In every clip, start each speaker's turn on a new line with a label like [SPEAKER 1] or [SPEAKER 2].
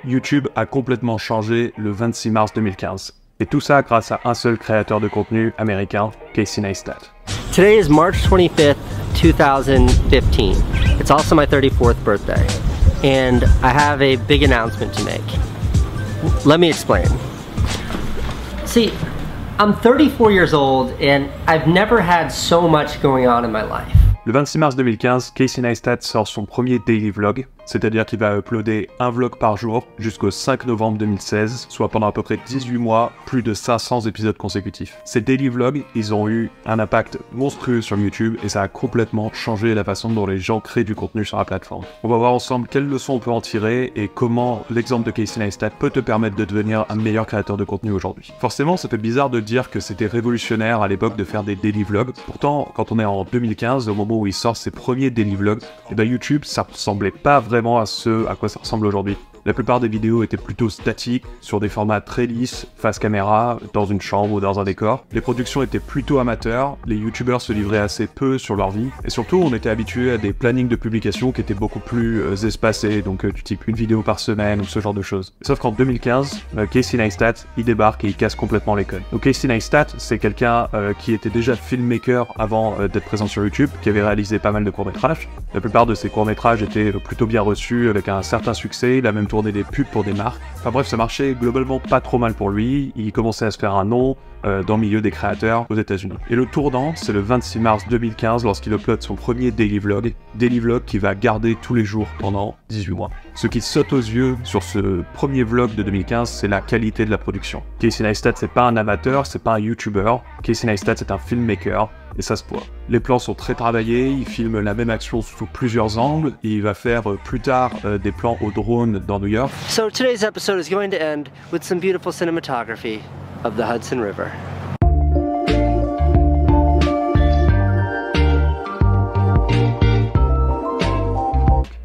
[SPEAKER 1] YouTube a complètement changé le 26 mars 2015. Et tout ça grâce à un seul créateur de contenu américain, Casey Neistat.
[SPEAKER 2] Today is March 25th, 2015. It's also my 34th birthday. And I have a big announcement to make. Let me explain. See, I'm 34 years old and I've never had so much going on in my life.
[SPEAKER 1] Le 26 mars 2015, Casey Neistat sort son premier daily vlog, c'est-à-dire qu'il va uploader un vlog par jour jusqu'au 5 novembre 2016, soit pendant à peu près 18 mois, plus de 500 épisodes consécutifs. Ces daily vlogs, ils ont eu un impact monstrueux sur YouTube et ça a complètement changé la façon dont les gens créent du contenu sur la plateforme. On va voir ensemble quelles leçons on peut en tirer et comment l'exemple de Casey Neistat peut te permettre de devenir un meilleur créateur de contenu aujourd'hui. Forcément, ça fait bizarre de dire que c'était révolutionnaire à l'époque de faire des daily vlogs. Pourtant, quand on est en 2015, au moment où il sort ses premiers daily vlogs, et ben YouTube, ça ressemblait pas vraiment à ce à quoi ça ressemble aujourd'hui. La plupart des vidéos étaient plutôt statiques, sur des formats très lisses, face caméra, dans une chambre ou dans un décor. Les productions étaient plutôt amateurs, les youtubeurs se livraient assez peu sur leur vie, et surtout on était habitué à des plannings de publication qui étaient beaucoup plus espacés, donc du type une vidéo par semaine ou ce genre de choses. Sauf qu'en 2015, Casey Neistat, il débarque et il casse complètement les codes. Donc Casey Neistat, c'est quelqu'un qui était déjà filmmaker avant d'être présent sur YouTube, qui avait réalisé pas mal de courts-métrages. La plupart de ses courts-métrages étaient plutôt bien reçus, avec un certain succès, il a même tourné des pubs pour des marques. Enfin bref, ça marchait globalement pas trop mal pour lui, il commençait à se faire un nom dans le milieu des créateurs aux États-Unis. Et le tournant, c'est le 26 mars 2015 lorsqu'il upload son premier daily vlog qu'il va garder tous les jours pendant 18 mois. Ce qui saute aux yeux sur ce premier vlog de 2015, c'est la qualité de la production. Casey Neistat, c'est pas un amateur, c'est pas un YouTuber. Casey Neistat, c'est un filmmaker. Et ça se voit. Les plans sont très travaillés, il filme la même action sous plusieurs angles, et il va faire plus tard des plans au drone dans New York.
[SPEAKER 2] So today's episode is going to end with some beautiful cinematography of the Hudson River.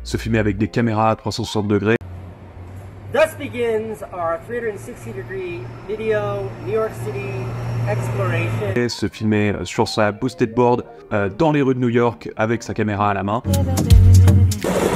[SPEAKER 1] Se filmer avec des caméras à 360 degrés.
[SPEAKER 2] Thus begins our 360-degree video, New York City exploration.
[SPEAKER 1] Et se filmer sur sa boosted board dans les rues de New York avec sa caméra à la main.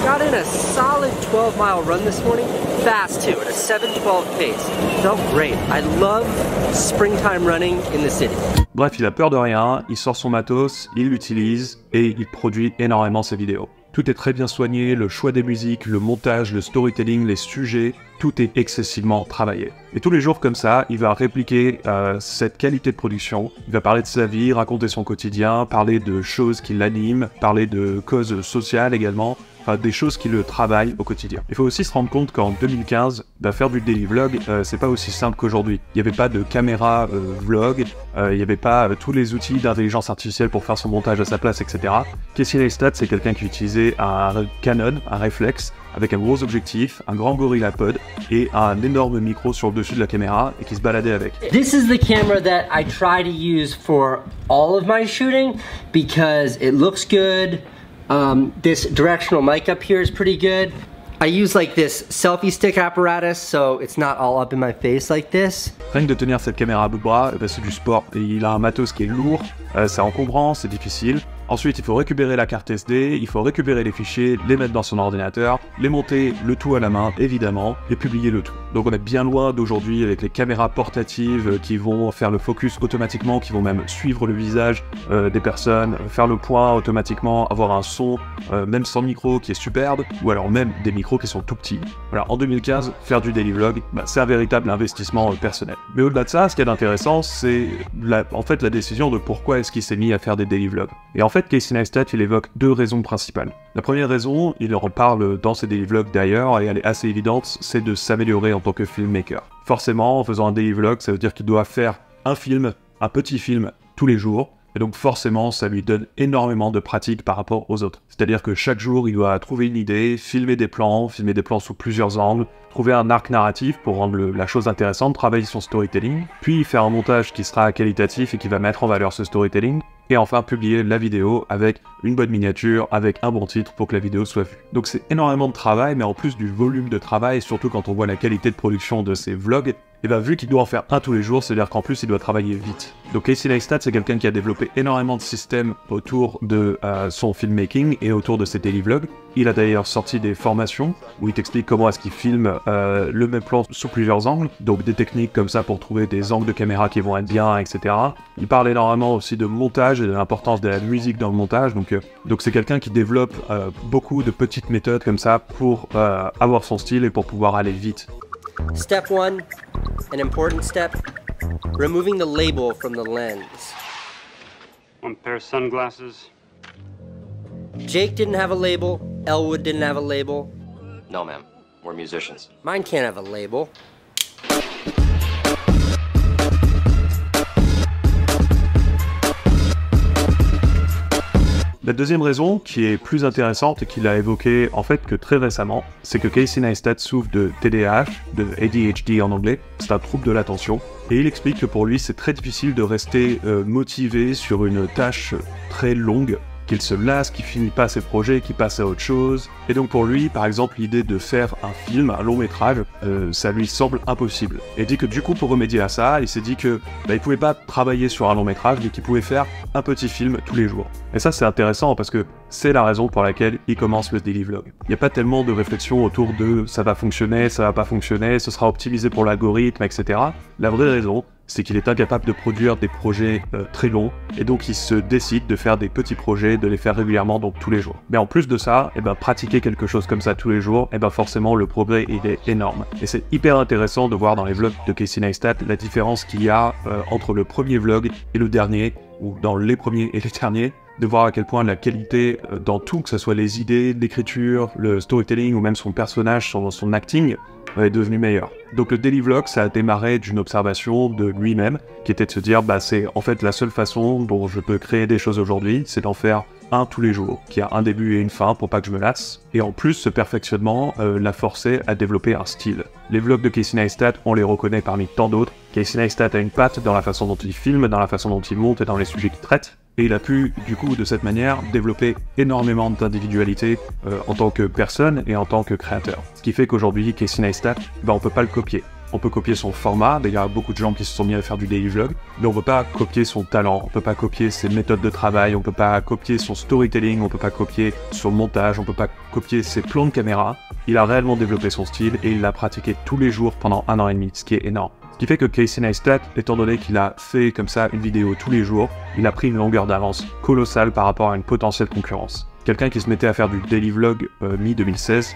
[SPEAKER 2] Got in a solid 12-mile run this morning, fast too, at a 7:12 pace. Felt great. I love springtime running in the city.
[SPEAKER 1] Bref, il a peur de rien, il sort son matos, il l'utilise et il produit énormément ses vidéos. Tout est très bien soigné, le choix des musiques, le montage, le storytelling, les sujets, tout est excessivement travaillé. Et tous les jours comme ça, il va répliquer cette qualité de production, il va parler de sa vie, raconter son quotidien, parler de choses qui l'animent, parler de causes sociales également, enfin des choses qui le travaillent au quotidien. Il faut aussi se rendre compte qu'en 2015, faire du daily vlog, c'est pas aussi simple qu'aujourd'hui. Il n'y avait pas de caméra vlog, il n'y avait pas tous les outils d'intelligence artificielle pour faire son montage à sa place, etc. Casey Neistat, c'est quelqu'un qui utilisait un Canon, un réflexe, avec un gros objectif, un grand GorillaPod et un énorme micro sur le dessus de la caméra et qui se baladait avec.
[SPEAKER 2] This is the camera that I try to use for all of my shooting because it looks good. This directional mic up here is pretty good. I use like this selfie stick apparatus so it's not all up in my face like this.
[SPEAKER 1] Rien que de tenir cette caméra à bout de bras, c'est du sport. Et il a un matos qui est lourd, c'est encombrant, c'est difficile. Ensuite, il faut récupérer la carte SD, il faut récupérer les fichiers, les mettre dans son ordinateur, les monter, le tout à la main, évidemment, et publier le tout. Donc on est bien loin d'aujourd'hui avec les caméras portatives qui vont faire le focus automatiquement, qui vont même suivre le visage des personnes, faire le point automatiquement, avoir un son, même sans micro, qui est superbe, ou alors même des micros qui sont tout petits. Voilà, en 2015, faire du daily vlog, c'est un véritable investissement personnel. Mais au-delà de ça, ce qui est intéressant, c'est en fait la décision de pourquoi est-ce qu'il s'est mis à faire des daily vlogs. Et en fait, Casey Neistat, il évoque deux raisons principales. La première raison, il en parle dans ses daily vlogs d'ailleurs, et elle est assez évidente, c'est de s'améliorer en tant que filmmaker. Forcément, en faisant un daily vlog, ça veut dire qu'il doit faire un film, un petit film, tous les jours, et donc forcément, ça lui donne énormément de pratique par rapport aux autres. C'est-à-dire que chaque jour, il doit trouver une idée, filmer des plans sous plusieurs angles, trouver un arc narratif pour rendre la chose intéressante, travailler son storytelling, puis faire un montage qui sera qualitatif et qui va mettre en valeur ce storytelling, et enfin publier la vidéo avec une bonne miniature, avec un bon titre pour que la vidéo soit vue. Donc c'est énormément de travail, mais en plus du volume de travail, surtout quand on voit la qualité de production de ces vlogs, et bien vu qu'il doit en faire un tous les jours, c'est-à-dire qu'en plus il doit travailler vite. Donc Casey Neistat, c'est quelqu'un qui a développé énormément de systèmes autour de son filmmaking et autour de ses daily vlogs. Il a d'ailleurs sorti des formations où il t'explique comment est-ce qu'il filme le même plan sous plusieurs angles, donc des techniques comme ça pour trouver des angles de caméra qui vont être bien, etc. Il parle énormément aussi de montage et de l'importance de la musique dans le montage, donc c'est quelqu'un qui développe beaucoup de petites méthodes comme ça pour avoir son style et pour pouvoir aller vite.
[SPEAKER 2] Step 1, an important step, removing the label from the lens.
[SPEAKER 3] One pair of sunglasses.
[SPEAKER 2] Jake didn't have a label, Elwood didn't have a label.
[SPEAKER 4] No, ma'am. We're musicians.
[SPEAKER 2] Mine can't have a label.
[SPEAKER 1] La deuxième raison, qui est plus intéressante et qu'il a évoquée en fait que très récemment, c'est que Casey Neistat souffre de TDAH, de ADHD en anglais, c'est un trouble de l'attention, et il explique que pour lui c'est très difficile de rester motivé sur une tâche très longue, qu'il se lasse, qu'il finit pas ses projets, qu'il passe à autre chose. Et donc pour lui, par exemple, l'idée de faire un film, un long métrage, ça lui semble impossible. Et il dit que du coup, pour remédier à ça, il s'est dit que il pouvait pas travailler sur un long métrage, mais qu'il pouvait faire un petit film tous les jours. Et ça, c'est intéressant parce que c'est la raison pour laquelle il commence le daily vlog. Il n'y a pas tellement de réflexion autour de ça va fonctionner, ça va pas fonctionner, ce sera optimisé pour l'algorithme, etc. La vraie raison, c'est qu'il est incapable de produire des projets très longs, et donc il se décide de faire des petits projets, de les faire régulièrement, donc tous les jours. Mais en plus de ça, pratiquer quelque chose comme ça tous les jours, forcément le progrès il est énorme. Et c'est hyper intéressant de voir dans les vlogs de Casey Neistat la différence qu'il y a entre le premier vlog et le dernier, ou dans les premiers et les derniers, de voir à quel point la qualité dans tout, que ce soit les idées, l'écriture, le storytelling ou même son personnage, son acting, est devenu meilleur. Donc le daily vlog, ça a démarré d'une observation de lui-même, qui était de se dire, c'est en fait la seule façon dont je peux créer des choses aujourd'hui, c'est d'en faire un tous les jours, qui a un début et une fin pour pas que je me lasse. Et en plus, ce perfectionnement l'a forcé à développer un style. Les vlogs de Casey Neistat, on les reconnaît parmi tant d'autres. Casey Neistat a une patte dans la façon dont il filme, dans la façon dont il monte et dans les sujets qu'il traite. Et il a pu, du coup, de cette manière, développer énormément d'individualité en tant que personne et en tant que créateur. Ce qui fait qu'aujourd'hui, Casey Neistat, on peut pas le copier. On peut copier son format, il y a beaucoup de gens qui se sont mis à faire du daily vlog, mais on peut pas copier son talent, on peut pas copier ses méthodes de travail, on peut pas copier son storytelling, on peut pas copier son montage, on peut pas copier ses plans de caméra. Il a réellement développé son style et il l'a pratiqué tous les jours pendant 1 an et demi, ce qui est énorme. Ce qui fait que Casey Neistat, étant donné qu'il a fait comme ça une vidéo tous les jours, il a pris une longueur d'avance colossale par rapport à une potentielle concurrence. Quelqu'un qui se mettait à faire du daily vlog mi-2016,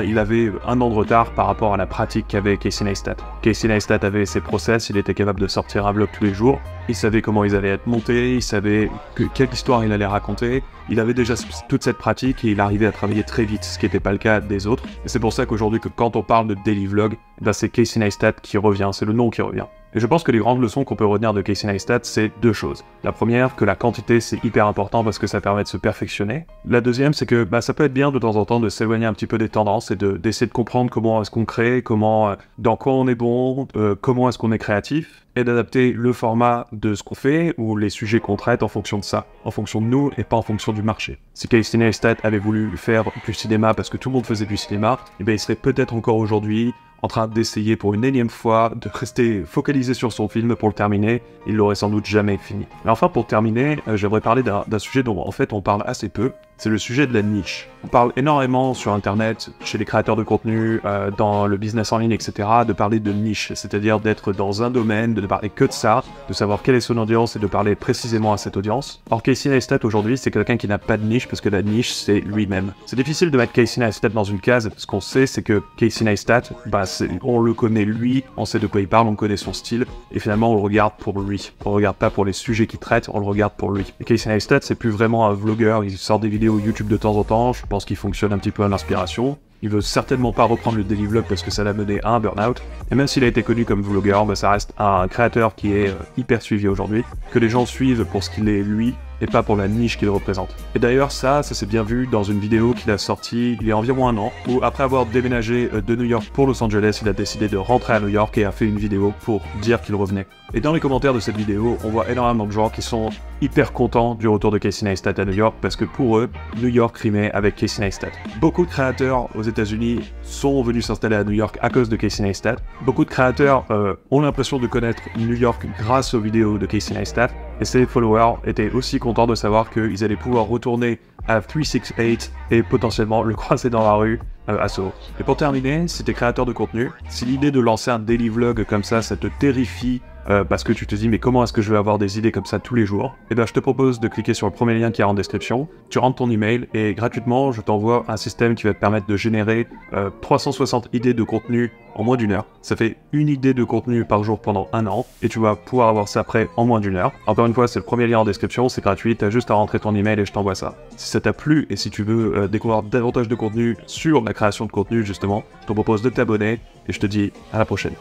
[SPEAKER 1] il avait 1 an de retard par rapport à la pratique qu'avait Casey Neistat. Casey Neistat avait ses process, il était capable de sortir un vlog tous les jours, il savait comment ils allaient être montés, il savait quelle histoire il allait raconter, il avait déjà toute cette pratique et il arrivait à travailler très vite, ce qui n'était pas le cas des autres. Et c'est pour ça qu'aujourd'hui, quand on parle de daily vlog, c'est Casey Neistat qui revient, c'est le nom qui revient. Et je pense que les grandes leçons qu'on peut retenir de Casey Neistat, c'est 2 choses. La première, que la quantité c'est hyper important parce que ça permet de se perfectionner. La deuxième, c'est que ça peut être bien de temps en temps de s'éloigner un petit peu des tendances et d'essayer de comprendre comment est-ce qu'on crée, dans quoi on est bon, comment est-ce qu'on est créatif, et d'adapter le format de ce qu'on fait ou les sujets qu'on traite en fonction de ça, en fonction de nous et pas en fonction du marché. Si Casey Neistat avait voulu faire du cinéma parce que tout le monde faisait du cinéma, il serait peut-être encore aujourd'hui en train d'essayer pour une énième fois de rester focalisé sur son film pour le terminer, il l'aurait sans doute jamais fini. Mais enfin, pour terminer, j'aimerais parler d'un sujet dont en fait on parle assez peu, c'est le sujet de la niche. On parle énormément sur internet, chez les créateurs de contenu, dans le business en ligne, etc., de parler de niche, c'est-à-dire d'être dans un domaine, de ne parler que de ça, de savoir quelle est son audience et de parler précisément à cette audience. Or, Casey Neistat aujourd'hui, c'est quelqu'un qui n'a pas de niche parce que la niche, c'est lui-même. C'est difficile de mettre Casey Neistat dans une case, ce qu'on sait, c'est que Casey Neistat, on le connaît lui, on sait de quoi il parle, on connaît son style, et finalement on le regarde pour lui. On le regarde pas pour les sujets qu'il traite, on le regarde pour lui. Et Casey Neistat, c'est plus vraiment un vlogueur, il sort des vidéos YouTube de temps en temps, je pense qu'il fonctionne un petit peu à l'inspiration. Il veut certainement pas reprendre le daily vlog parce que ça l'a mené à un burn-out. Et même s'il a été connu comme vlogueur, ça reste un créateur qui est hyper suivi aujourd'hui, que les gens suivent pour ce qu'il est lui, et pas pour la niche qu'il représente. Et d'ailleurs ça s'est bien vu dans une vidéo qu'il a sortie il y a environ un an, où après avoir déménagé de New York pour Los Angeles, il a décidé de rentrer à New York et a fait une vidéo pour dire qu'il revenait. Et dans les commentaires de cette vidéo, on voit énormément de gens qui sont hyper contents du retour de Casey Neistat à New York parce que pour eux, New York rimait avec Casey Neistat. Beaucoup de créateurs aux États-Unis sont venus s'installer à New York à cause de Casey Neistat. Beaucoup de créateurs ont l'impression de connaître New York grâce aux vidéos de Casey Neistat. Et ses followers étaient aussi contents de savoir qu'ils allaient pouvoir retourner à 368 et potentiellement le croiser dans la rue à Soho. Et pour terminer, si t'es créateur de contenu, si l'idée de lancer un daily vlog comme ça te terrifie parce que tu te dis mais comment est-ce que je vais avoir des idées comme ça tous les jours, et ben je te propose de cliquer sur le premier lien qui est en description, tu rentres ton email et gratuitement je t'envoie un système qui va te permettre de générer 360 idées de contenu en moins d'1 heure. Ça fait une idée de contenu par jour pendant un an et tu vas pouvoir avoir ça prêt en moins d'1 heure. Encore une fois, c'est le premier lien en description, c'est gratuit, t'as juste à rentrer ton email et je t'envoie ça. Si ça t'a plu et si tu veux découvrir davantage de contenu sur la création de contenu justement, je te propose de t'abonner et je te dis à la prochaine.